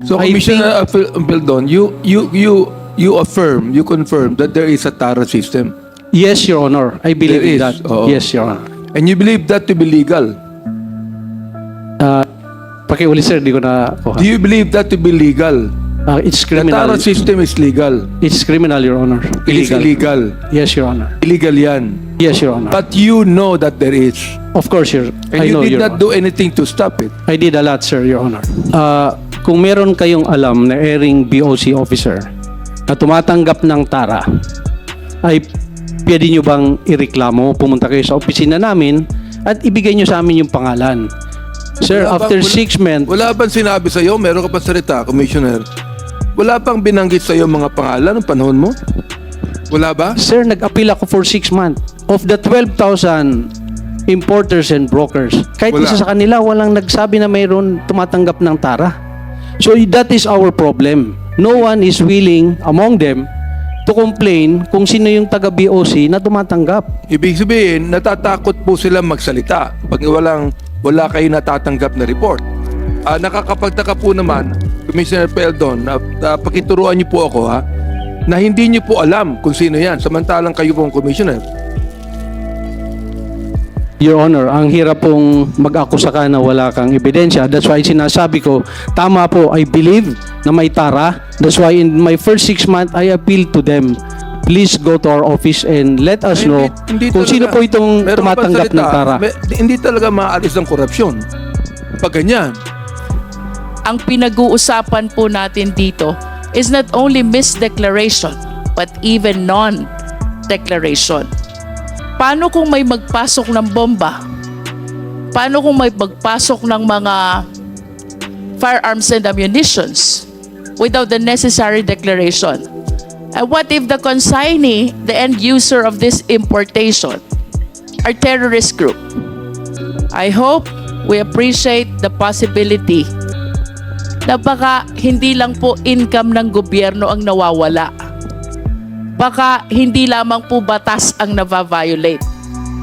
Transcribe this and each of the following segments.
So, I Commissioner Beldon, you affirm, you confirm that there is a TARA system. Yes, Your Honor. I believe There in is, that. oo. Yes, Your Honor. And you believe that to be legal. Pakiuli, sir, di ko na Do kuha. you believe that to be legal? It's The criminal. TARA system is legal. It's criminal, Your Honor. It is illegal. Yes, Your Honor. Illegal yan. Yes, Your Honor. But you know that there is. Of course, Your And I you know, did Your not Honor. do anything to stop it. I did a lot, sir, Your Honor. Kung meron kayong alam na erring BOC officer na tumatanggap ng TARA, ay pwede nyo bang ireklamo, pumunta kayo sa opisina namin at ibigay nyo sa amin yung pangalan. Sir, Wala after bang- 6 months, Wala bang sinabi sa'yo? Meron ka pa salita, Commissioner. Wala bang binanggit sa'yo mga pangalan ng panahon mo? Wala ba? sir, nag-appeal ako for 6 months. Of the 12,000 importers and brokers, kahit Wala. isa sa kanila, walang nagsabi na mayroon tumatanggap ng TARA. So that is our problem. No one is willing among them to complain kung sino yung taga-BOC na tumatanggap. Ibig sabihin, natatakot po sila magsalita pag wala kayo natatanggap na report. Nakakapagtaka po naman, Commissioner Peldon, pakituruan niyo po ako na hindi niyo po alam kung sino yan, samantalang kayo pong Commissioner. Your Honor, ang hirap pong mag-akusa ka na wala kang ebidensya. That's why sinasabi ko, tama po, I believe na may TARA. That's why in my first 6 months, I appeal to them. Please go to our office and let us know kung sino po itong Meron ka bang tumatanggap ng salita? TARA. Hindi talaga maalis ng korupsyon. Pag ganyan, Ang pinag-uusapan po natin dito is not only misdeclaration but even non-declaration. Paano kung may magpasok ng bomba? Paano kung may magpasok ng mga firearms and ammunitions without the necessary declaration? And what if the consignee, the end user of this importation, are terrorist group? I hope we appreciate the possibility na baka hindi lang po income ng gobyerno ang nawawala. Baka hindi lamang po batas ang nava-violate.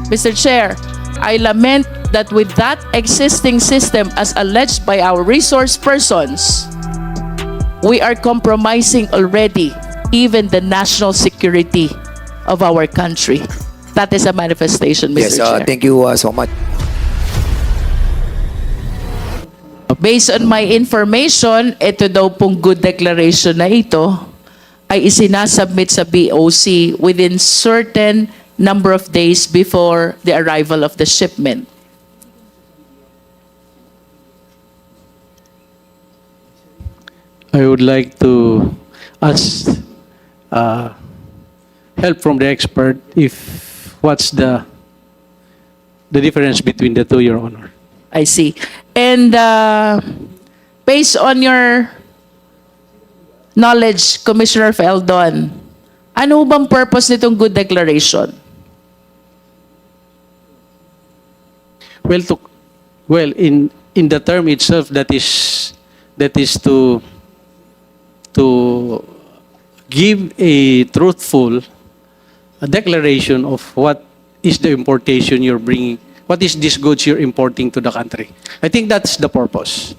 Mr. Chair, I lament that with that existing system as alleged by our resource persons, we are compromising already even the national security of our country. That is a manifestation, Yes, Mr. Chair. thank you so much. Based on my information, ito daw pong good declaration na ito ay isinasubmit sa BOC within certain number of days before the arrival of the shipment. I would like to ask help from the expert if what's the difference between the two, Your Honor. I see. And based on your knowledge, Commissioner Feldon, ano bang purpose nitong good declaration? Well, in the term itself, that is to give a truthful declaration of what is the importation you're bringing, what is this goods you're importing to the country. I think that's the purpose.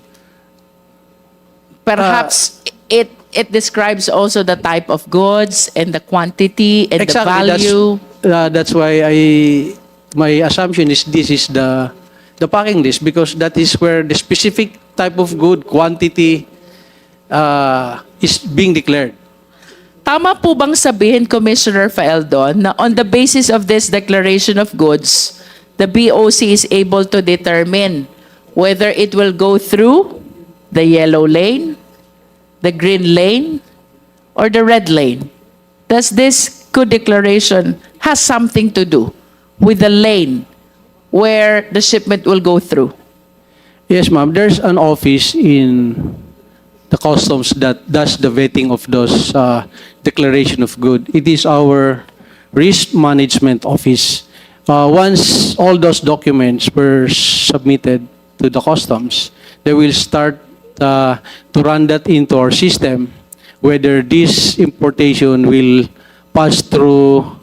Perhaps it describes also the type of goods and the quantity and the value. That's why my assumption is this is the packing list, because that is where the specific type of good quantity is being declared. Tama po bang sabihin, Commissioner Feldon, na on the basis of this declaration of goods, the BOC is able to determine whether it will go through the yellow lane, the green lane, or the red lane? Does this good declaration has something to do with the lane where the shipment will go through? Yes, ma'am. There's an office in the customs that does the vetting of those declaration of good. It is our risk management office. Once all those documents were submitted to the customs, they will start to run that into our system, whether this importation will pass through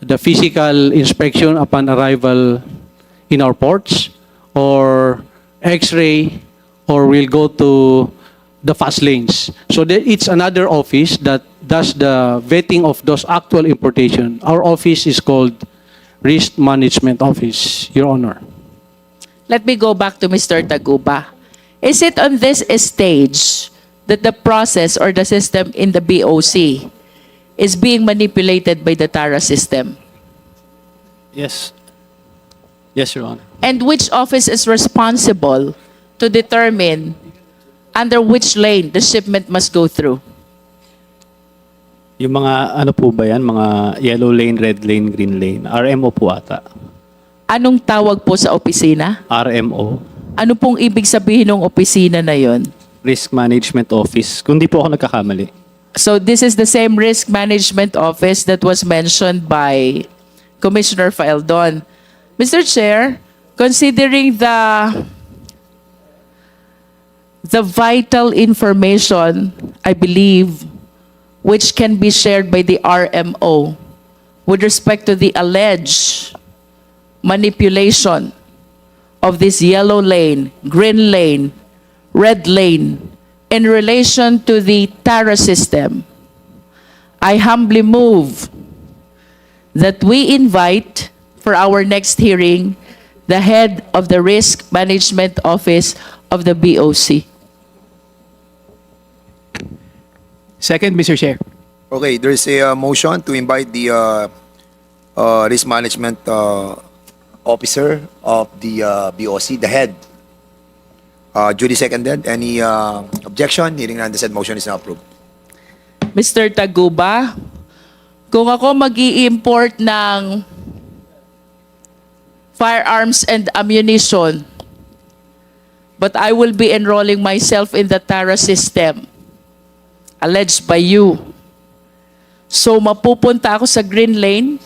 the physical inspection upon arrival in our ports, or X-ray, or will go to the fast lanes. So it's another office that does the vetting of those actual importation. Our office is called Risk Management Office, Your Honor. Let me go back to Mr. Taguba. Is it on this stage that the process or the system in the BOC is being manipulated by the TARA system? Yes. Yes, Your Honor. And which office is responsible to determine under which lane the shipment must go through? Yung mga ano po ba yan? Mga yellow lane, red lane, green lane. RMO po ata. Anong tawag po sa opisina? RMO. Ano pong ibig sabihin ng opisina na yon? Risk Management Office. Kung di po ako nagkakamali. So this is the same risk management office that was mentioned by Commissioner Faeldon. Mr. Chair, considering the vital information, I believe, which can be shared by the RMO with respect to the alleged manipulation of this yellow lane, green lane, red lane in relation to the TARA system, I humbly move that we invite for our next hearing the head of the Risk Management Office of the BOC. Second, Mr. Chair. Okay, there's a motion to invite the risk management officer of the BOC, the head. Duly seconded. Any objection? Hearing none, the said motion is now approved. Mr. Taguba, kung ako mag-i-import ng firearms and ammunition, but I will be enrolling myself in the TARA system, alleged by you. So mapupunta ako sa green lane,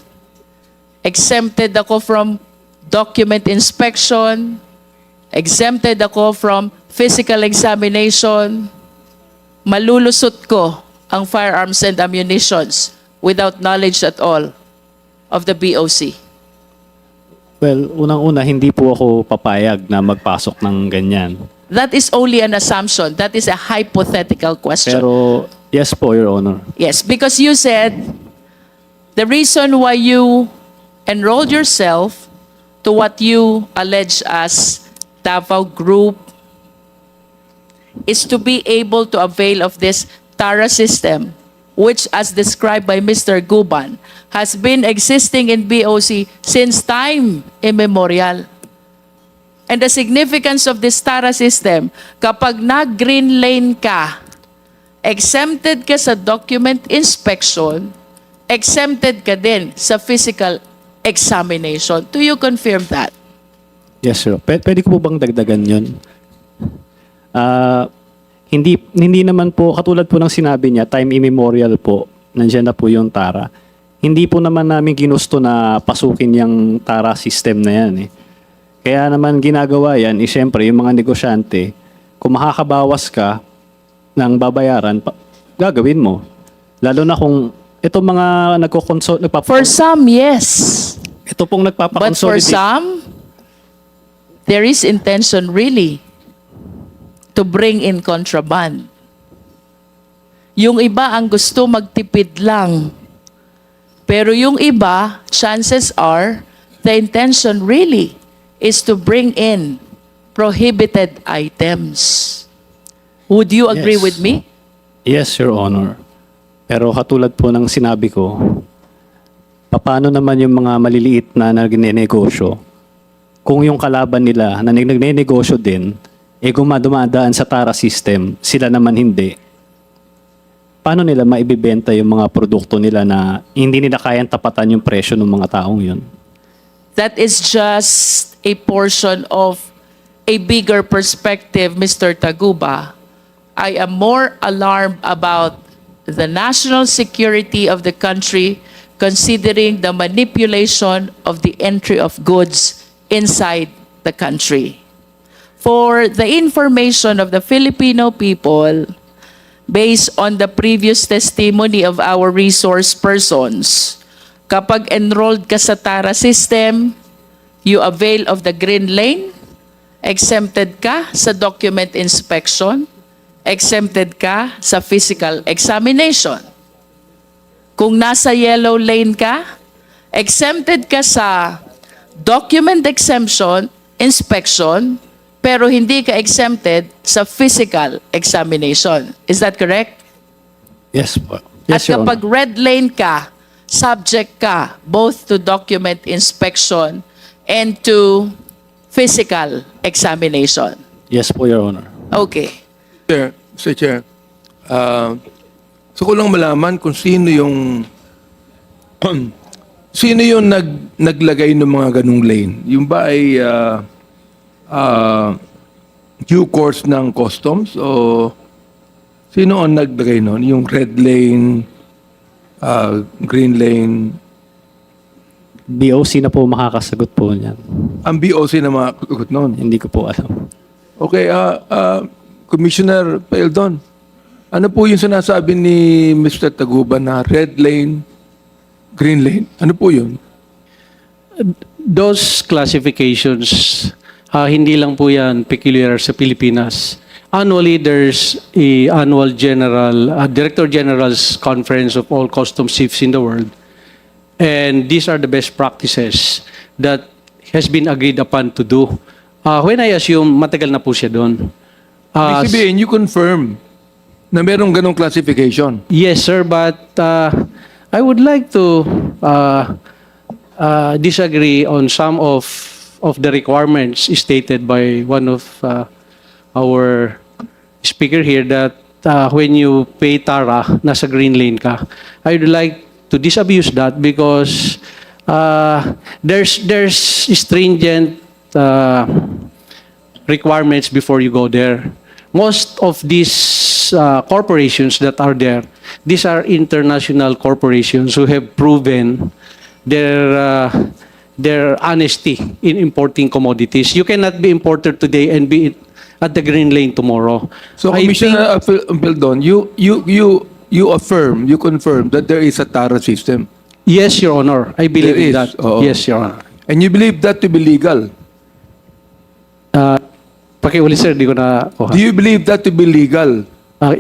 exempted ako from document inspection, exempted ako from physical examination, malulusot ko ang firearms and ammunitions without knowledge at all of the BOC. Well, unang-una, hindi po ako papayag na magpasok ng ganyan. That is only an assumption. That is a hypothetical question. Pero, yes po, Your Honor. Yes, because you said the reason why you enrolled yourself to what you allege as Davao Group is to be able to avail of this TARA system, which, as described by Mr. Guban, has been existing in BOC since time immemorial. And the significance of this TARA system, kapag nag-green lane ka, exempted ka sa document inspection, exempted ka din sa physical examination. Do you confirm that? Yes, sir. Pwede ko po bang dagdagan yun? Hindi naman po, katulad po ng sinabi niya, time immemorial po, nandiyan na po yung TARA. Hindi po naman namin ginusto na pasukin yung TARA system na yan eh. Kaya naman ginagawa yan, siyempre yung mga negosyante, kung makakabawas ka ng babayaran, gagawin mo. Lalo na kung itong mga For some, yes. ito pong But for nagpapakonsolidate. some, there is intention really to bring in contraband. Yung iba ang gusto magtipid lang. Pero yung iba, chances are, the intention really is to bring in prohibited items. Would you agree Yes. with me? Yes, Your Honor. Pero katulad po ng sinabi ko, paano naman yung mga maliliit na nagnenegosyo? Kung yung kalaban nila na nagnenegosyo din, dumadaan sa TARA system, sila naman hindi. Paano nila maibibenta yung mga produkto nila na hindi nila kayang tapatan yung presyo ng mga taong yun? That is just a portion of a bigger perspective, Mr. Taguba. I am more alarmed about the national security of the country considering the manipulation of the entry of goods inside the country. For the information of the Filipino people, based on the previous testimony of our resource persons, kapag enrolled ka sa TARA system, you avail of the green lane, exempted ka sa document inspection, exempted ka sa physical examination. Kung nasa yellow lane ka, exempted ka sa document exemption, inspection, pero hindi ka exempted sa physical examination. Is that correct? Yes po. At Yes, Your kapag Honor. red lane ka, subject ka both to document inspection and to physical examination. Yes po, Your Honor. Okay. Chair, Mr. Chair, so ko lang malaman kung sino yung sino yung naglagay ng mga ganung lane. Yung ba ay due course ng customs o sino ang naglagay nun? Yung red lane, green lane, BOC na po makakasagot po niyan. ang BOC na mga kugot nun. Hindi ko po alam. Okay, Commissioner Paildon, ano po yung sinasabi ni Mr. Taguba na red lane, green lane? Ano po yun? Those classifications, hindi lang po yan peculiar sa Pilipinas. Annually, there's a annual Director General's Conference of all customs chiefs in the world. And these are the best practices that has been agreed upon to do. When I assume, matagal na po siya doon. Ibig sabihin, you confirm na merong ganong classification. Yes, sir, but I would like to disagree on some of the requirements stated by one of our speaker here that when you pay TARA, nasa green lane ka. I would like to disabuse that because there's stringent requirements before you go there. Most of these corporations that are there, these are international corporations who have proven their honesty in importing commodities. You cannot be importer today and be at the green lane tomorrow. So, I Commissioner Paildon, you affirm, you confirm that there is a TARA system. Yes, Your Honor. I believe There in is, that. oo. Yes, Your Honor. And you believe that to be legal. Pakiulit, sir, di ko na Do you believe that to be legal?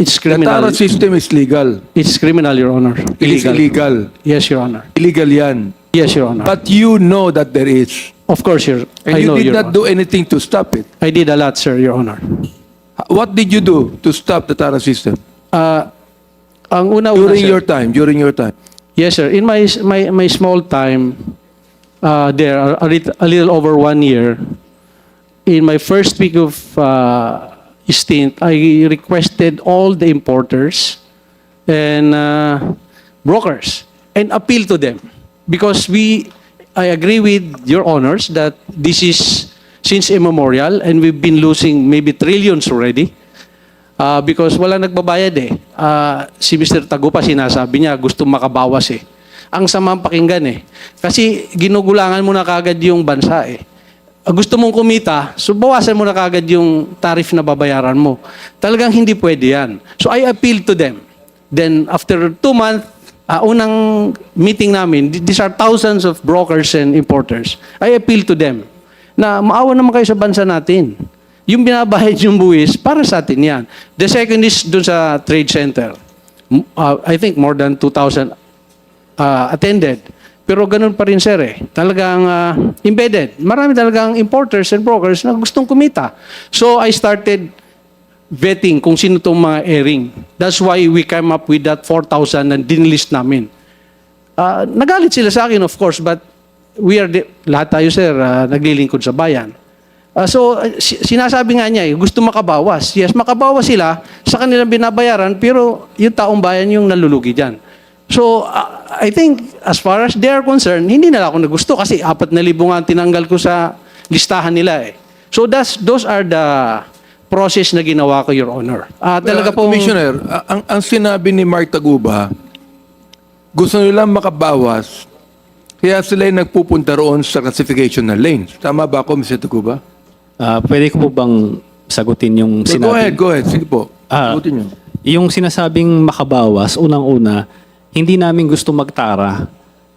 It's The criminal. TARA system is legal. It's criminal, Your Honor. It is illegal. Yes, Your Honor. Illegal yan. Yes, Your Honor. But you know that there is. Of course, Your And I you know, did Your not Honor. do anything to stop it. I did a lot, sir, Your Honor. What did you do to stop the TARA system? Ang una-una, During sir. your time. Yes, sir. In my small time, there a little over 1 year. In my first week of stint, I requested all the importers and brokers and appeal to them because I agree with your honors that this is since immemorial and we've been losing maybe trillions already. Because wala nagbabayad eh. Si Mr. Tagupa sinasabi niya gusto makabawas eh. Ang samang pakinggan eh. Kasi ginugulangan mo na kagad yung bansa eh. Gusto mong kumita, so bawasan mo na kagad yung tariff na babayaran mo. Talagang hindi pwede yan. So I appealed to them. Then after 2 months, unang meeting namin, these are thousands of brokers and importers. I appealed to them na maawa naman kayo sa bansa natin. Yung binabayad yung buwis, para sa atin yan. The second is dun sa trade center. I think more than 2,000 attended. Pero ganun pa rin, sir, eh. Talagang embedded. Marami talagang importers and brokers na gustong kumita. So I started vetting kung sino itong mga airing. That's why we came up with that 4,000 na dinlist namin. Nagalit sila sa akin, of course, but lahat tayo, sir, naglilingkod sa bayan. Sinasabi nga niya, gusto makabawas. Yes, makabawas sila sa kanilang binabayaran, pero yung taong bayan yung nalulugi dyan. So, I think, as far as they are concerned, hindi na ako nagusto kasi 4,000 nga tinanggal ko sa listahan nila eh. So, those are the process na ginawa ko, Your Honor. Talaga pong... Commissioner, ang sinabi ni Mark Taguba, gusto nilang makabawas, kaya sila yung nagpupunta roon sa classification ng lanes. Tama ba ako, Mr. Taguba? Pwede ko po bang sagutin yung So, sinabi? go ahead. Sige po. Sagutin niyo. Yung sinasabing makabawas, unang-una, hindi namin gusto magtara.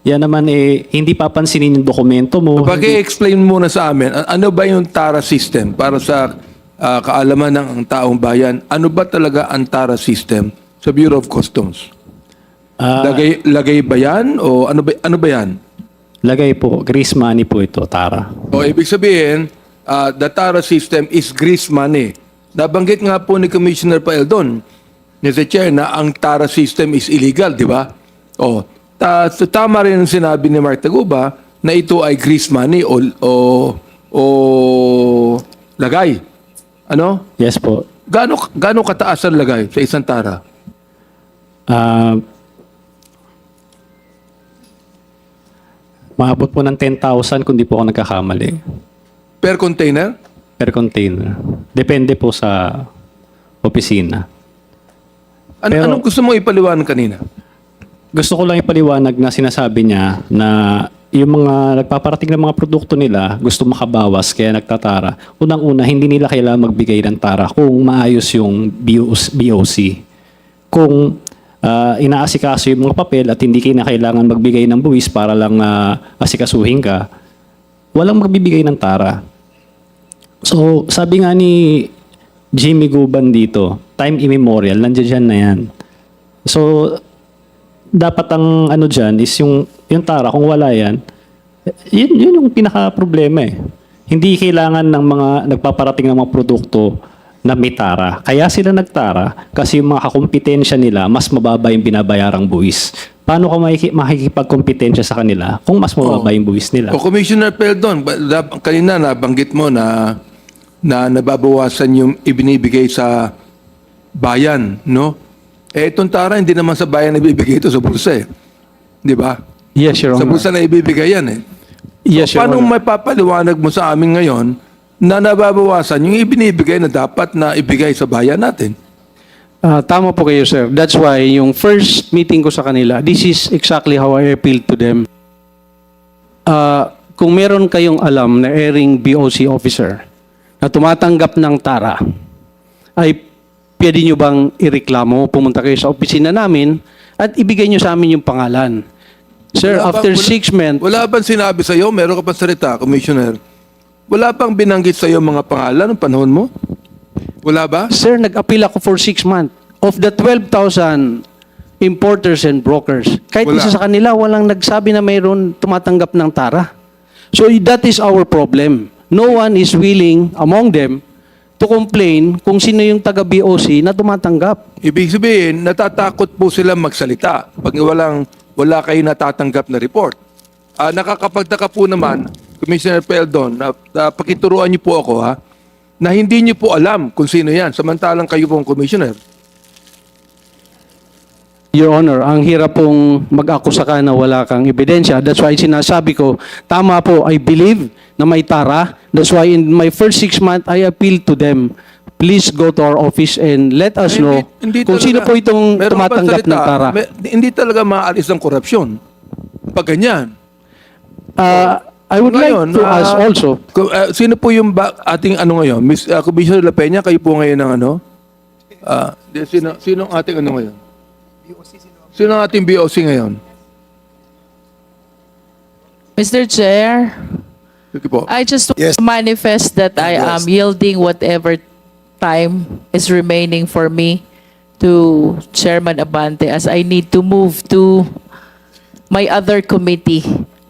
Yan naman hindi papansinin yung dokumento mo. Pag-i-explain muna sa amin, ano ba yung TARA system para sa kaalaman ng ang taong bayan, ano ba talaga ang TARA system sa Bureau of Customs? Lagay ba yan o ano ba yan? Lagay po, grease money po ito, Tara. O ibig sabihin, the TARA system is grease money. Nabanggit nga po ni Commissioner Paeldon, Mr. Chair, na ang TARA system is illegal, di ba? O, tama rin ang sinabi ni Mark Taguba na ito ay grease money o lagay. Ano? Yes po. Gaano kataas ang lagay sa isang TARA? Maabot po ng 10,000 kung di po ako nagkakamali Per container? per container. Depende po sa opisina. Pero- Anong gusto mo ipaliwanag kanina? Gusto ko lang ipaliwanag na sinasabi niya na yung mga nagpaparating ng mga produkto nila gusto makabawas kaya nagtatara. Unang-una, hindi nila kailangan magbigay ng tara kung maayos yung BOC. Kung inaasikaso yung mga papel at hindi kailangan magbigay ng buwis para lang asikasuhin ka, walang magbibigay ng tara. So, sabi nga ni Jimmy Guban dito, time immemorial, nandiyan na yan. So, dapat ang ano dyan is yung tara, kung wala yan, yun yung pinaka-problema eh. Hindi kailangan ng mga nagpaparating ng mga produkto na may tara. Kaya sila nagtara kasi yung mga kakumpetensya nila, mas mababa yung binabayarang buwis. Paano ka makikipagkompetensya sa kanila kung mas mababa yung buwis nila? O Commissioner Peldon, kanina nabanggit mo na nababawasan yung ibinibigay sa bayan, no? Itong tara, hindi naman sa bayan ibibigay ito sa bulsa eh. Di ba? Yes, Your Sa Honor. bulsa na ibibigay yan eh. Yes, Your Paano Honor. may papaliwanag mo sa amin ngayon na nababawasan yung ibinibigay na dapat na ibigay sa bayan natin? Tama po kayo, sir. That's why yung first meeting ko sa kanila, this is exactly how I appealed to them. Kung meron kayong alam na erring BOC officer na tumatanggap ng tara, ay pwede nyo bang ireklamo, pumunta kayo sa opisina namin at ibigay nyo sa amin yung pangalan. Sir, Wala after bang- 6 months, Wala bang sinabi sa iyo, meron ka pang salita, Commissioner? Wala bang binanggit sa iyo mga pangalan ng panahon mo? Wala ba? sir, nag-appeal ako for 6 months. Of the 12,000 importers and brokers, kahit Wala. isa sa kanila, walang nagsabi na mayroon tumatanggap ng tara. So that is our problem. No one is willing among them to complain kung sino yung taga-BOC na tumatanggap. Ibig sabihin, natatakot po sila magsalita pag wala kayo natatanggap na report. Nakakapagtaka po naman, Commissioner Peldon, na pakituruan niyo po ako na hindi niyo po alam kung sino yan, samantalang kayo pong Commissioner. Your Honor, ang hirap pong mag-akusa ka na wala kang ebidensya. That's why sinasabi ko, tama po, I believe na may tara. That's why in my first 6 months, I appeal to them. Please go to our office and let us know kung sino po itong Meron ka bang tumatanggap salita? ng tara. Hindi talaga maalis ang korupsyon. Pag ganyan. I would Ngayon, like to ask also, sino po yung ating ano ngayon? Commissioner La Peña, kayo po ngayon ng ano? Sino ang ating ano ngayon? Sino ang ating BOC ngayon? Mr. Chair, Sige po. I just want Yes. to manifest that I am Yes. yielding whatever time is remaining for me to Chairman Abante as I need to move to my other committee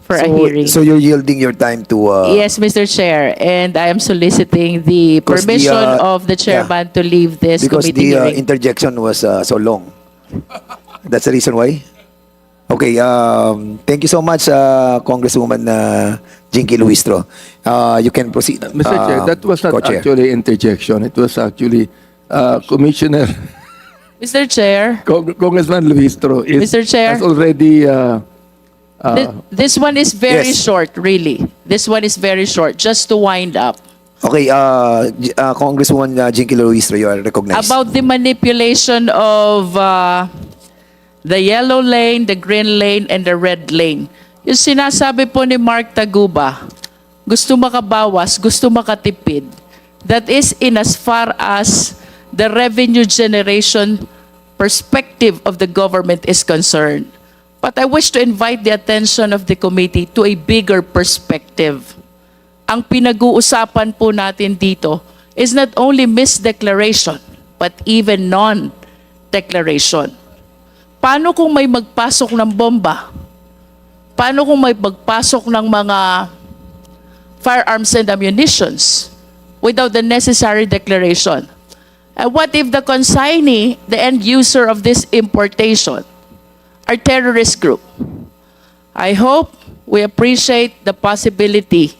for a hearing. So you're yielding your time to... Yes, Mr. Chair, and I am soliciting the Because the, permission of the chairman to leave this because committee the hearing. interjection was so long. That's the reason why? Okay, thank you so much, Congresswoman Jinky Luistro. You can proceed. Mr. Chair, that was not Co-chair. actually interjection. It was actually Commissioner Mr. Chair, Congressman Luistro Mr. Chair. has already this one is very Yes. short, really. This one is very short, just to wind up. Okay, Congresswoman Jinky Luistro, you are recognized. About the manipulation of the yellow lane, the green lane, and the red lane. Yung sinasabi po ni Mark Taguba, gusto makabawas, gusto makatipid. That is in as far as the revenue generation perspective of the government is concerned. But I wish to invite the attention of the committee to a bigger perspective. Ang pinag-uusapan po natin dito is not only misdeclaration, but even non-declaration. Paano kung may magpasok ng bomba? Paano kung may magpasok ng mga firearms and ammunitions without the necessary declaration? And what if the consignee, the end user of this importation, are terrorist group? I hope we appreciate the possibility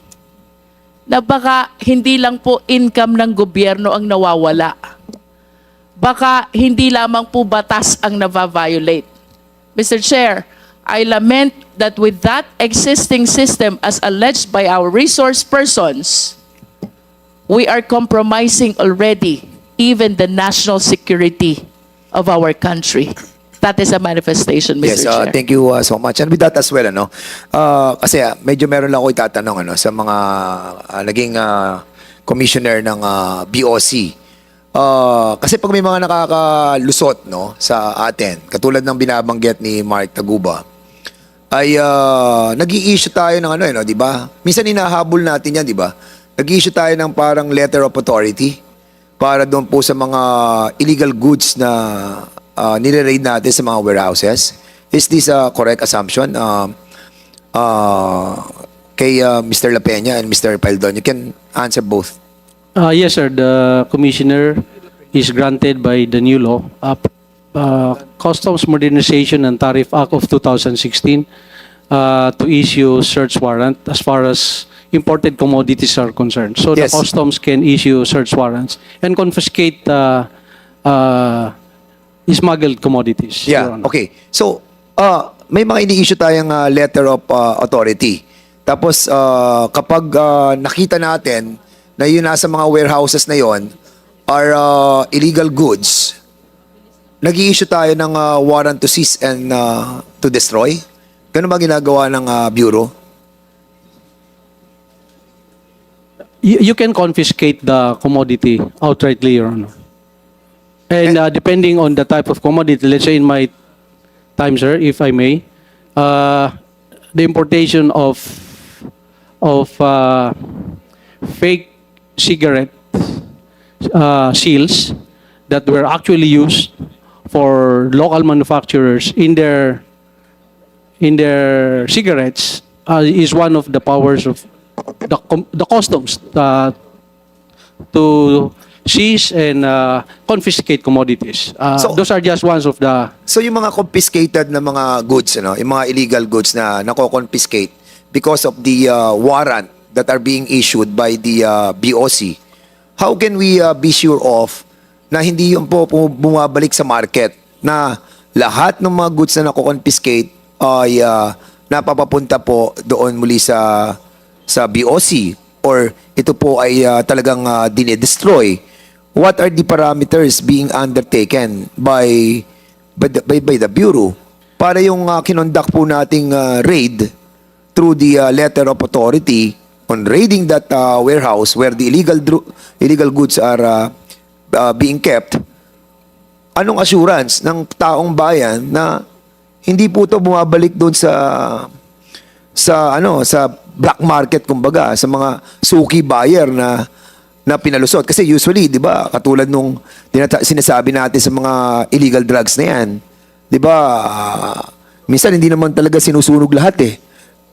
na baka hindi lang po income ng gobyerno ang nawawala. Baka hindi lamang po batas ang nava-violate. Mr. Chair, I lament that with that existing system as alleged by our resource persons, we are compromising already even the national security of our country. That is a manifestation, Mr. Yes, Chair. thank you so much. And with that as well, ano, kasi medyo meron lang ako itatanong ano, sa mga naging commissioner ng BOC. Kasi pag may mga nakakalusot no, sa atin, katulad ng binabanggit ni Mark Taguba, ay nag-i-issue tayo ng ano, di ba? Minsan hinahabol natin yan, di ba? Nag-i-issue tayo ng parang letter of authority para doon po sa mga illegal goods na nire-raid natin sa mga warehouses. Is this a correct assumption? Kay Mr. La Peña and Mr. Paldon, you can answer both. Yes, sir. The commissioner is granted by the new law, Customs Modernization and Tariff Act of 2016, to issue search warrant as far as imported commodities are concerned. So Yes. the customs can issue search warrants and confiscate smuggled commodities. Your Yeah, Honor. okay. So, may mga ini-issue tayong letter of authority. Tapos, kapag nakita natin na yun nasa mga warehouses na yon are illegal goods, nag-i-issue tayo ng warrant to seize and to destroy. Ganun ba ginagawa ng Bureau? You can confiscate the commodity outrightly, Your Honor. And depending on the type of commodity, let's say in my time, sir, if I may, the importation of fake cigarette seals that were actually used for local manufacturers in their cigarettes is one of the powers of the customs to seize and confiscate commodities. So- Those are just ones of the... So, yung mga confiscated na mga goods, ano, yung mga illegal goods na nako-confiscate because of the warrant that are being issued by the BOC, how can we be sure of na hindi yung po bumabalik sa market na lahat ng mga goods na nako-confiscate ay napapapunta po doon muli sa BOC or ito po ay talagang dinedestroy? What are the parameters being undertaken by the Bureau para yung kinonduct po nating raid through the letter of authority on raiding that warehouse where the illegal goods are being kept? Anong assurance ng taong bayan na hindi po ito bumabalik doon sa black market, kumbaga, sa mga suki buyer na pinalusot? Kasi usually, di ba, katulad nung sinasabi natin sa mga illegal drugs na yan, di ba, minsan hindi naman talaga sinusunog lahat eh.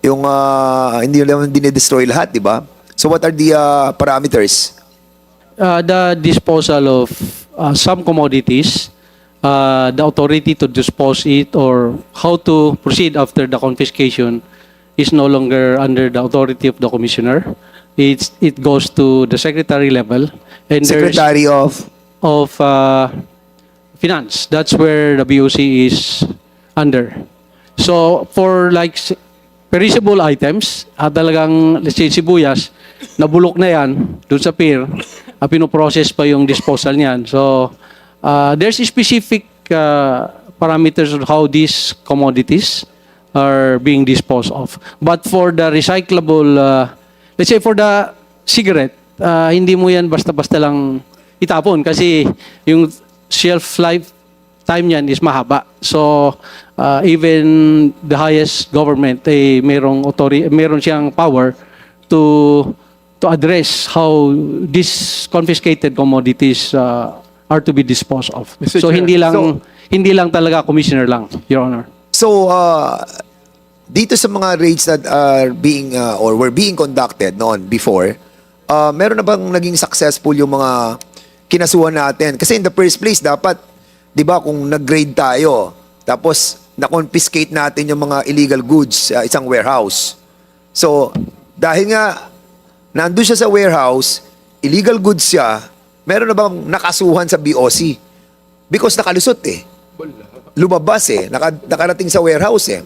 Yung hindi naman dinedestroy lahat, di ba? So what are the parameters? The disposal of some commodities, the authority to dispose it or how to proceed after the confiscation is no longer under the authority of the commissioner. It goes to the secretary level and Secretary of... of finance. That's where the BOC is under. So for like perishable items, talagang let's say sibuyas, nabulok na yan doon sa pier, pinoprocess pa yung disposal niyan. So there's specific parameters on how these commodities are being disposed of. But for the recyclable, let's say for the cigarette, hindi mo yan basta-basta lang itapon kasi yung shelf life time niyan is mahaba. So even the highest government meron siyang power to to address how these confiscated commodities are to be disposed of. Mr. So Chair, hindi lang talaga commissioner lang, Your Honor. So, dito sa mga raids that are being or were being conducted noon before, meron na bang naging successful yung mga kinasuhan natin? Kasi in the first place, dapat, di ba, kung nag-grade tayo, tapos na-confiscate natin yung mga illegal goods sa isang warehouse. So, dahil nga, nandun siya sa warehouse, illegal goods siya, meron na bang nakasuhan sa BOC? Because nakalusot eh. Lumabas eh. Nakarating sa warehouse eh.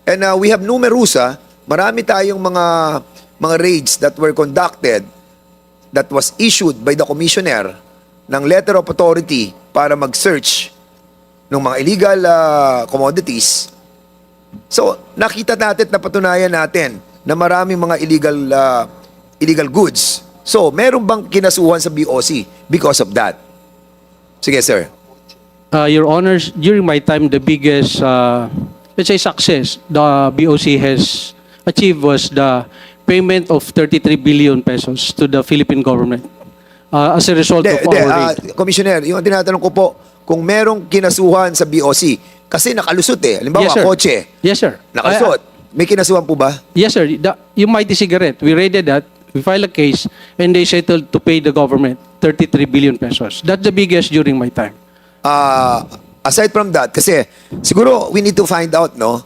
And we have numerusa, marami tayong mga raids that were conducted that was issued by the commissioner ng letter of authority para mag-search ng mga illegal commodities. So, nakita natin, napatunayan natin na maraming mga illegal goods. So, meron bang kinasuhan sa BOC because of that? Sige, sir. Your Honors, during my time, the biggest, let's say, success the BOC has achieved was the payment of 33 billion pesos to the Philippine government as a result of our raid. Commissioner, yung tinatanong ko po, kung merong kinasuhan sa BOC, kasi nakalusot eh. Halimbawa, Yes, sir. kotse, Yes, sir. nakalusot. May kinasuhan po ba? Yes, sir. Yung Mighty Cigarette, we raided that, we filed a case, and they settled to pay the government 33 billion pesos. That's the biggest during my time. Aside from that, kasi siguro we need to find out, no?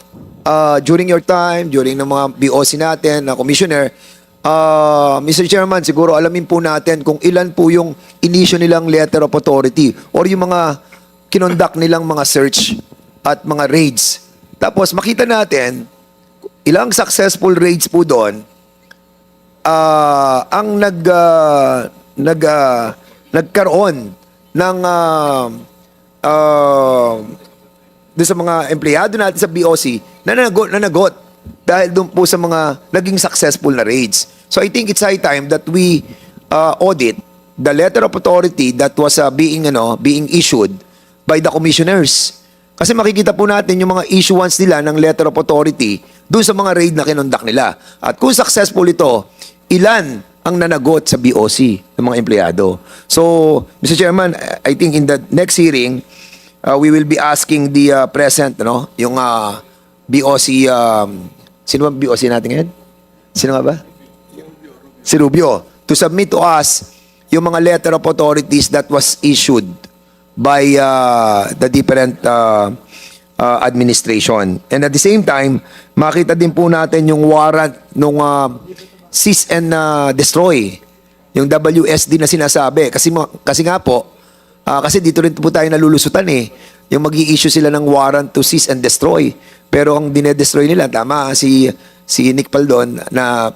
During your time, during ng mga BOC natin, na commissioner, Mr. Chairman, siguro alamin po natin kung ilan po yung inisyo nilang letter of authority or yung mga kinonduct nilang mga search at mga raids. Tapos makita natin, ilang successful raids po doon, ang nagkaroon ng doon sa mga empleyado natin sa BOC na nanagot dahil doon po sa mga naging successful na raids. So I think it's high time that we audit the letter of authority that was being issued by the commissioners. Kasi makikita po natin yung mga issuance nila ng letter of authority doon sa mga raid na kinonduct nila. At kung successful ito, ilan ang nanagot sa BOC ng mga empleyado. So, Mr. Chairman, I think in the next hearing, we will be asking the present, yung BOC, sino ba BOC natin ngayon? Sino nga ba? Si Rubio, to submit to us yung mga letter of authorities that was issued by the different administration. And at the same time, makita din po natin yung warrant nung cease and destroy, yung WSD na sinasabi. Kasi nga po, kasi dito rin po tayo nalulusutan eh. Yung mag-i-issue sila ng warrant to cease and destroy. Pero ang dinedestroy nila, tama, si Nick Paldon na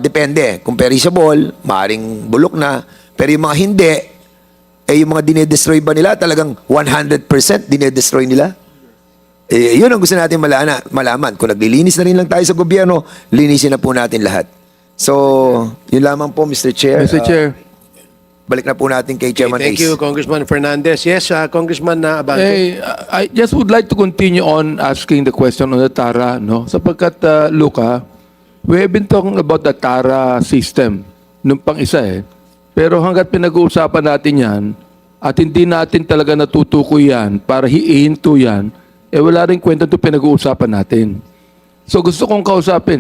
depende. Kung perishable, maaaring bulok na. Pero yung mga hindi, yung mga dinedestroy ba nila, talagang 100% dinedestroy nila? Yun ang gusto natin malaman. Kung naglilinis na rin lang tayo sa gobyerno, linisin na po natin lahat. So, yun lamang po, Mr. Chair. Mr. Chair. Balik na po natin kay Chairman Thank Ace. you, Congressman Fernandez. Yes, Congressman Abante. I just would like to continue on asking the question on the TARA, no? Sapagkat, Luca, we have been talking about the TARA system nung pang-isa eh. Pero hanggat pinag-uusapan natin yan, at hindi natin talaga natutukoy yan para hihinto yan, wala rin kwenta ito pinag-uusapan natin. So gusto kong kausapin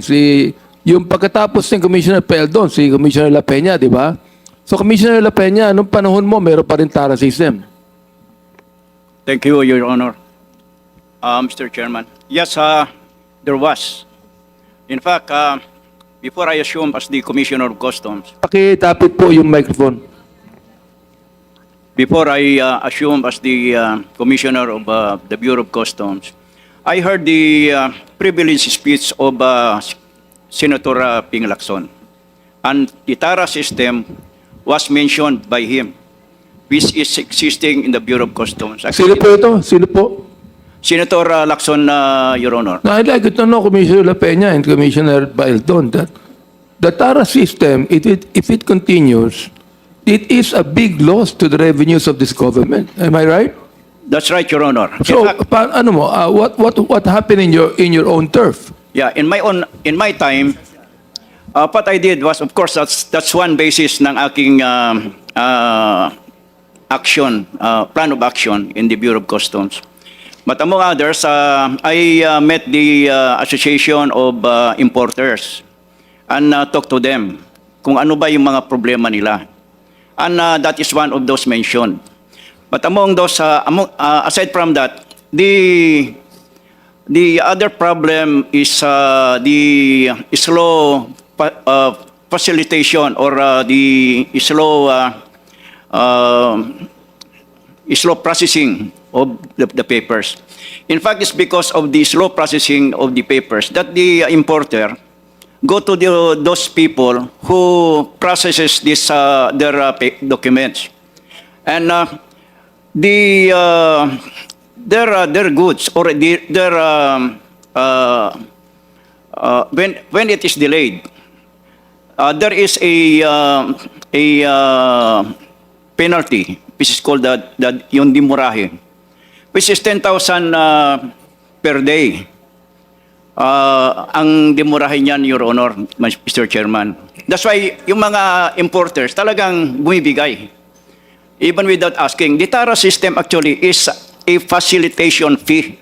yung pagkatapos ng Commissioner Peldon, si Commissioner La Peña, di ba? So Commissioner La Peña, nung panahon mo, meron pa rin TARA system. Thank you, Your Honor. Mr. Chairman. Yes, there was. In fact, before I assumed as the Commissioner of Customs, Pakitapit po yung microphone. before I assumed as the Commissioner of the Bureau of Customs, I heard the privilege speech of Senator Ping Lacson. And the TARA system was mentioned by him, which is existing in the Bureau of Customs. Sino po ito? Sino po? Senator Lacson, Your Honor. Now, I'd like to know, Commissioner La Peña and Commissioner Peldon, that the TARA system, if it continues, it is a big loss to the revenues of this government. Am I right? That's right, Your Honor. So, In fact, what happened in your own turf? yeah, in my time, What I did was, of course, that's one basis ng aking action, plan of action in the Bureau of Customs. But among others, I met the Association of Importers and talked to them kung ano ba yung mga problema nila. And that is one of those mentioned. But among those, aside from that, the other problem is the slow facilitation or the slow processing of the papers. In fact, it's because of the slow processing of the papers that the importer go to those people who processes their documents, and their goods or when it is delayed, there is a penalty, which is called yung dimurahe, which is 10,000 per day. Ang dimurahe niyan, Your Honor, Mr. Chairman. That's why yung mga importers talagang bumibigay, even without asking. The TARA system actually is a facilitation fee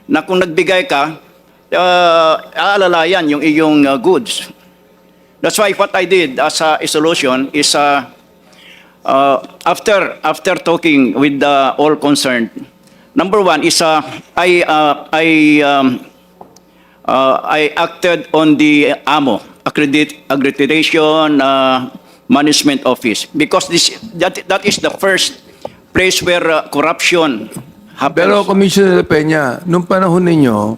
na kung nagbigay ka, aalalayan yung iyong goods. That's why what I did as a solution is after talking with all concerned, number one is I acted on the AMO, Accreditation Management Office, because that is the first place where corruption happens. Pero Commissioner Peña, nung panahon ninyo,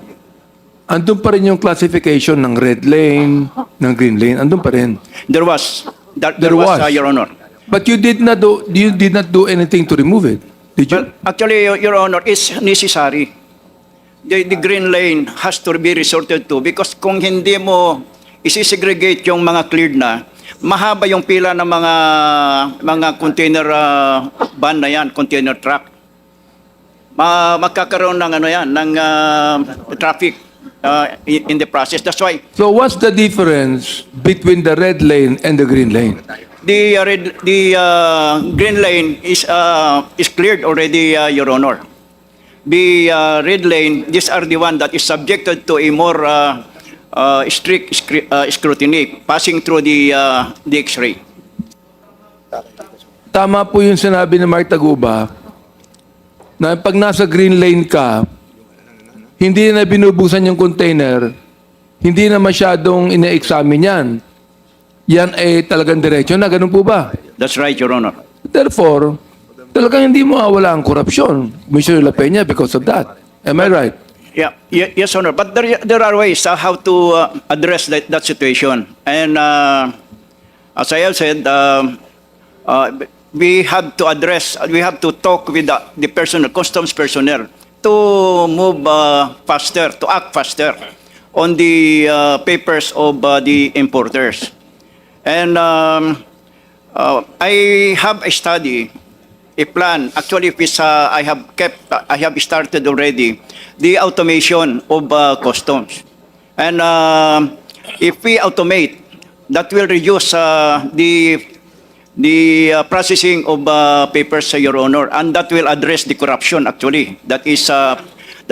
andun pa rin yung classification ng red lane, ng green lane, andun pa rin. There was, There was. Your Honor. But you did not do anything to remove it, did you? Well, actually, Your Honor, it's necessary. The green lane has to be resorted to because kung hindi mo isi-segregate yung mga cleared na, mahaba yung pila ng mga container van na yan, container truck. Magkakaroon ng ng traffic in the process. That's why So what's the difference between the red lane and the green lane? the green lane is cleared already, Your Honor. The red lane, these are the one that is subjected to a more strict scrutiny, passing through the X-ray. Tama po yung sinabi ni Mark Taguba na pag nasa green lane ka, hindi na binubusan yung container, hindi na masyadong ina-examine yan. Yan ay talagang diretsyo na, ganun po ba? That's right, Your Honor. Therefore, talagang hindi mo mawala ang korupsyon, Commissioner La Peña, because of that. Am I right? Yeah, yes, Honor. But there are ways how to address that situation. And as I have said, we have to talk with the personnel, customs personnel, to move faster, to act faster on the papers of the importers. And I have a study, a plan. Actually, I have started already the automation of customs. And if we automate, that will reduce the processing of papers, Your Honor, and that will address the corruption actually that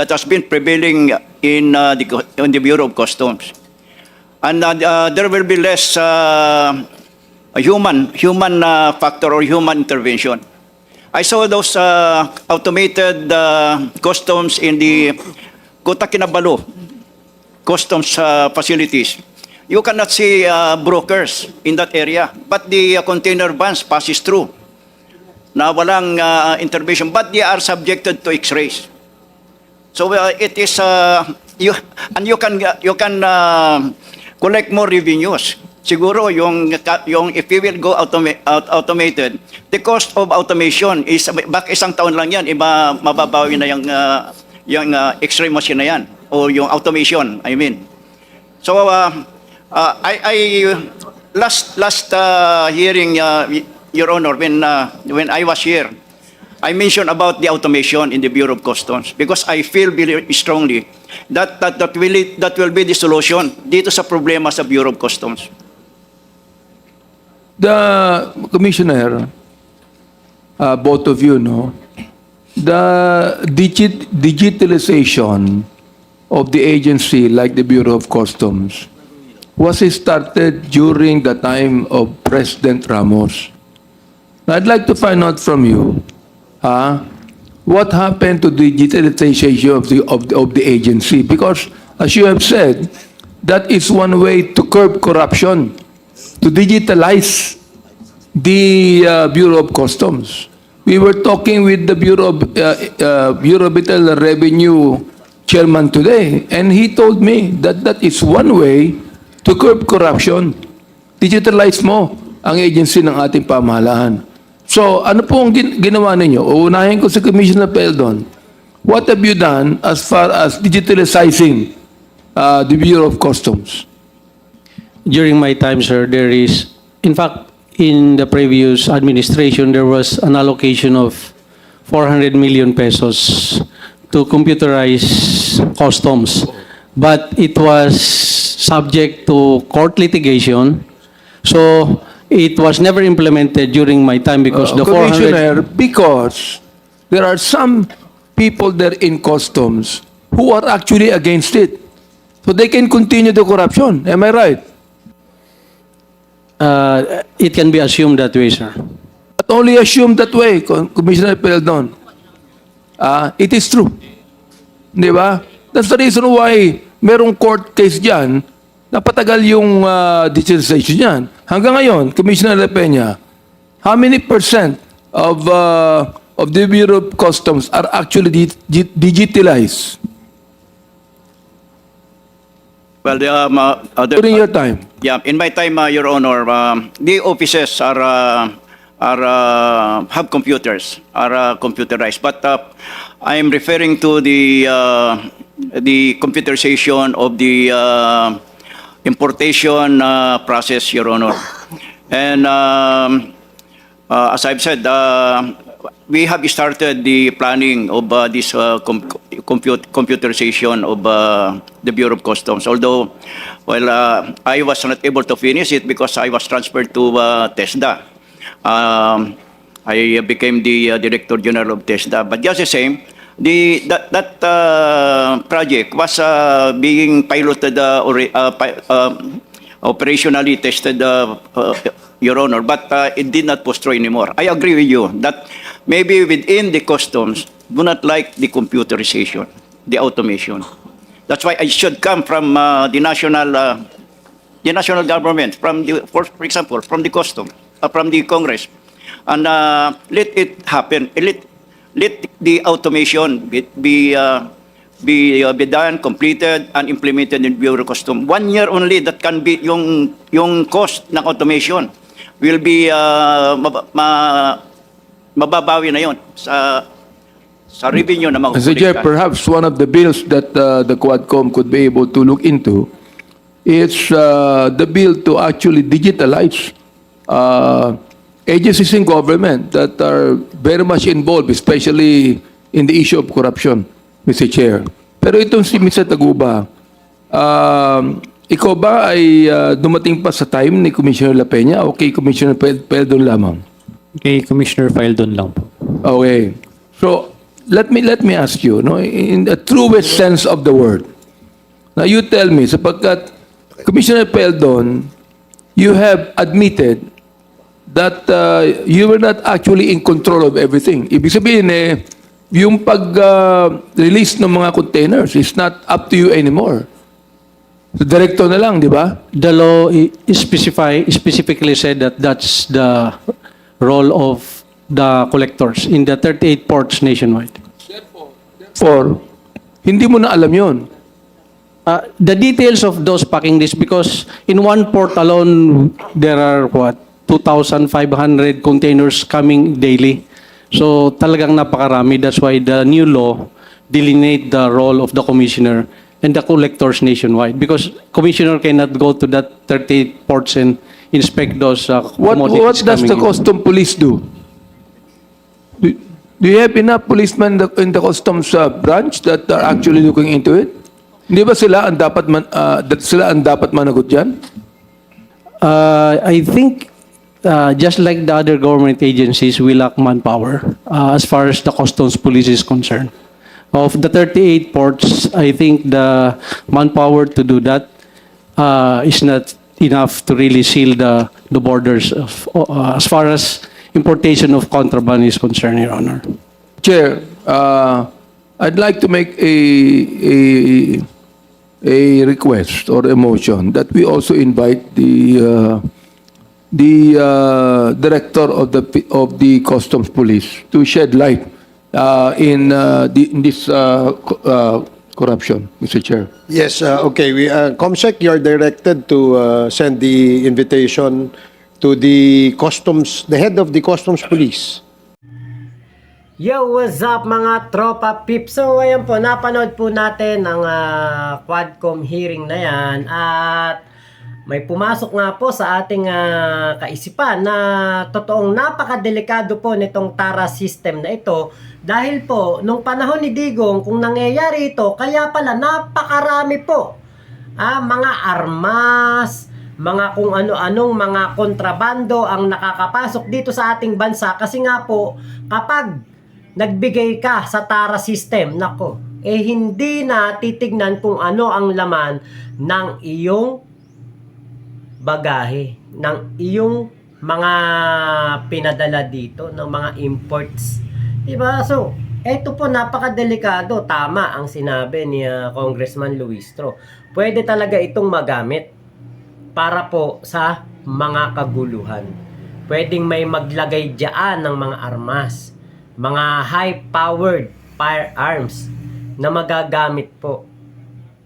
has been prevailing in the Bureau of Customs. And there will be less human factor or human intervention. I saw those automated customs in the Kota Kinabalu customs facilities. You cannot see brokers in that area, but the container vans passes through na walang intervention, but they are subjected to X-rays. So it is you can collect more revenues. Siguro yung if we will go automated, the cost of automation is bak isang taon lang yan, iba mababawi na yung X-ray machine na yan o yung automation, I mean. So I last hearing, Your Honor, when I was here, I mentioned about the automation in the Bureau of Customs because I feel very strongly that will be the solution dito sa problema sa Bureau of Customs. The Commissioner, both of you know, the digitalization of the agency like the Bureau of Customs was started during the time of President Ramos. I'd like to find out from you, what happened to the digitalization of the agency? Because, as you have said, that is one way to curb corruption, to digitalize the Bureau of Customs. We were talking with the Bureau of Internal Revenue chairman today, and he told me that that is one way to curb corruption. Digitalize mo ang agency ng ating pamahalaan. So, ano po ang ginawa ninyo? Uunahin ko si Commissioner Peldon. What have you done as far as digitalizing the Bureau of Customs? During my time, sir, there is, in fact, in the previous administration, there was an allocation of 400 million pesos to computerize customs. But it was subject to court litigation. So, it was never implemented during my time because the 400... Commissioner, because there are some people there in customs who are actually against it. So they can continue the corruption. Am I right? It can be assumed that way, sir. But only assume that way, Commissioner Peldon. It is true. Di ba? That's the reason why merong court case dyan, napatagal yung digitalization dyan. Hanggang ngayon, Commissioner La Peña, how many percent of the Bureau of Customs are actually digitalized Well, during your time? yeah, in my time, Your Honor, the offices have computers, are computerized. But I am referring to the computerization of the importation process, Your Honor. And as I've said, we have started the planning of this computerization of the Bureau of Customs. Although, well, I was not able to finish it because I was transferred to TESDA. I became the Director General of TESDA. But just the same, that project was being piloted, operationally tested, Your Honor, but it did not posture anymore. I agree with you that maybe within the customs do not like the computerization, the automation. That's why it should come from the national government, from the, for example, from the custom, from the Congress, and let it happen. Let the automation be done, completed, and implemented in Bureau of Customs. 1 year only that can be yung cost ng automation will be mababawi na yon sa revenue na Mr. Chair, perhaps one of the bills that the Quadcom could be able to look into is the bill to actually digitalize agencies in government that are very much involved, especially in the issue of corruption, Mr. Chair. Pero itong si Mr. Taguba, ikaw ba ay dumating pa sa time ni Commissioner La Peña o kay Commissioner Peldon lamang? Kay Commissioner Fildon lang po. Okay. So, let me ask you, no, in the truest sense of the word. Now, you tell me, sapagkat Commissioner Peldon, you have admitted that you were not actually in control of everything. Ibig sabihin, yung pag-release ng mga containers is not up to you anymore. So, director na lang, di ba? The law specifically said that that's the role of the collectors in the 38 ports nationwide. Therefore, hindi mo na alam yon. The details of those packing lists, because in one port alone, there are 2,500 containers coming daily. So talagang napakarami. That's why the new law delineate the role of the commissioner and the collectors nationwide. Because commissioner cannot go to that 38 ports and inspect those What commodities does the coming in. custom police do? Do you have enough policemen in the customs branch that are actually looking into it? Hindi ba sila ang dapat managot diyan? I think just like the other government agencies, we lack manpower as far as the customs police is concerned. Of the 38 ports, I think the manpower to do that is not enough to really seal the borders as far as importation of contraband is concerned, Your Honor. Chair, I'd like to make a request or a motion that we also invite the director of the customs police to shed light in this corruption, Mr. Chair. Yes, okay. COMSEC, you're directed to send the invitation to the head of the customs police. Yo, what's up mga tropa pips? So, ayan po, napanood po natin ang Quadcom hearing na yan at may pumasok nga po sa ating kaisipan na totoong napakadelikado po nitong TARA system na ito dahil po, nung panahon ni Digong, kung nangyayari ito, kaya pala napakarami po mga armas, mga kung ano-anong mga kontrabando ang nakakapasok dito sa ating bansa kasi nga po, kapag nagbigay ka sa TARA system, nako, hindi na titignan kung ano ang laman ng iyong bagahe, ng iyong mga pinadala dito, ng mga imports. Diba? So, eto po napakadelikado. Tama ang sinabi ni Congressman Luistro. Pwede talaga itong magamit para po sa mga kaguluhan. Pwedeng may maglagay diyan ng mga armas, mga high-powered firearms na magagamit po.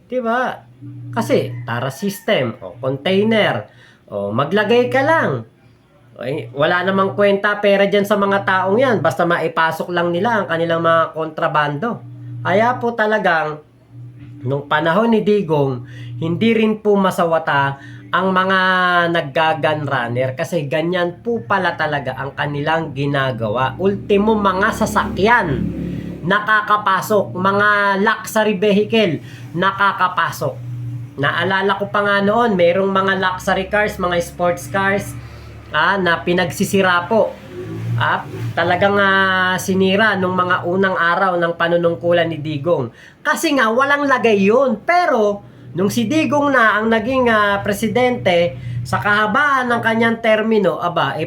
Diba? Kasi TARA system o container o maglagay ka lang. Wala namang kwenta pera dyan sa mga taong yan. Basta maipasok lang nila ang kanilang mga kontrabando. Kaya po talagang nung panahon ni Digong, hindi rin po masawata ang mga naggagan runner kasi ganyan po pala talaga ang kanilang ginagawa. Ultimo mga sasakyan nakakapasok, mga luxury vehicle nakakapasok. Naalala ko pa nga noon, merong mga luxury cars, mga sports cars na pinagsisira po. Talagang sinira nung mga unang araw ng panunungkulan ni Digong. Kasi nga walang lagay yun. Pero nung si Digong na ang naging presidente, sa kahabaan ng kanyang termino,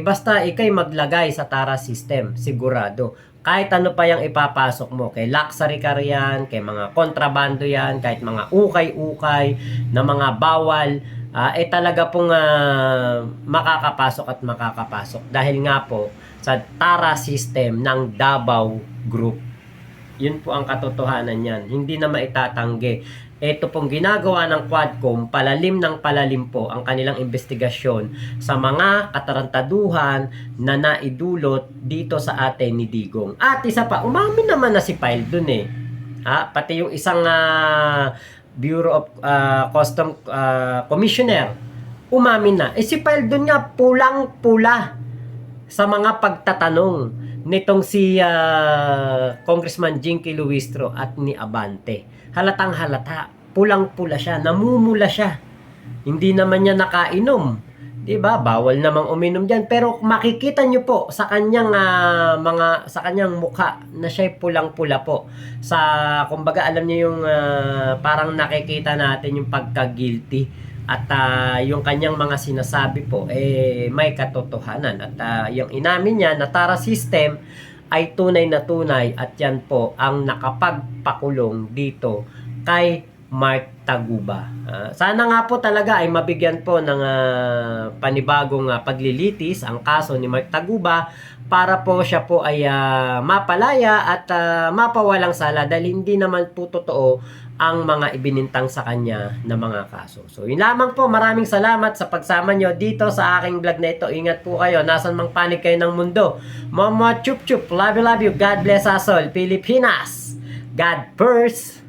basta ikay maglagay sa TARA system, sigurado. Kahit ano pa yung ipapasok mo, kay luxury car yan, kay mga kontrabando yan, kahit mga ukay-ukay na mga bawal, talaga pong makakapasok at makakapasok. Dahil nga po, sa TARA system ng Davao Group. Yun po ang katotohanan yan. Hindi na maitatanggi. Ito pong ginagawa ng Quadcom, palalim ng palalim po ang kanilang investigasyon sa mga katarantaduhan na naidulot dito sa atin ni Digong. At isa pa, umamin naman na si Pyle dun eh. Pati yung isang Bureau of Custom Commissioner, umamin na. Si Pyle dun nga, pulang-pula sa mga pagtatanong nitong si Congressman Jinky Luistro at ni Abante. Halatang halata, pulang-pula siya, namumula siya. Hindi naman niya nakainom. 'Di ba? Bawal namang uminom diyan, pero makikita niyo po sa kanyang sa kanyang mukha na siya pulang-pula po. Sa kumbaga alam niyo yung parang nakikita natin yung pagka-guilty at yung kanyang mga sinasabi po may katotohanan at yung inamin niya na TARA system ay tunay na tunay at yan po ang nakapagpakulong dito kay Mark Taguba. Sana nga po talaga ay mabigyan po ng panibagong paglilitis ang kaso ni Mark Taguba para po siya po ay mapalaya at mapawalang sala dahil hindi naman po totoo ang mga ibinintang sa kanya na mga kaso. So, yun lamang po. Maraming salamat sa pagsama nyo dito sa aking vlog na ito. Ingat po kayo. Nasan mang panig kayo ng mundo. Mama chup chup. Love you, love you. God bless us all. Pilipinas. God first.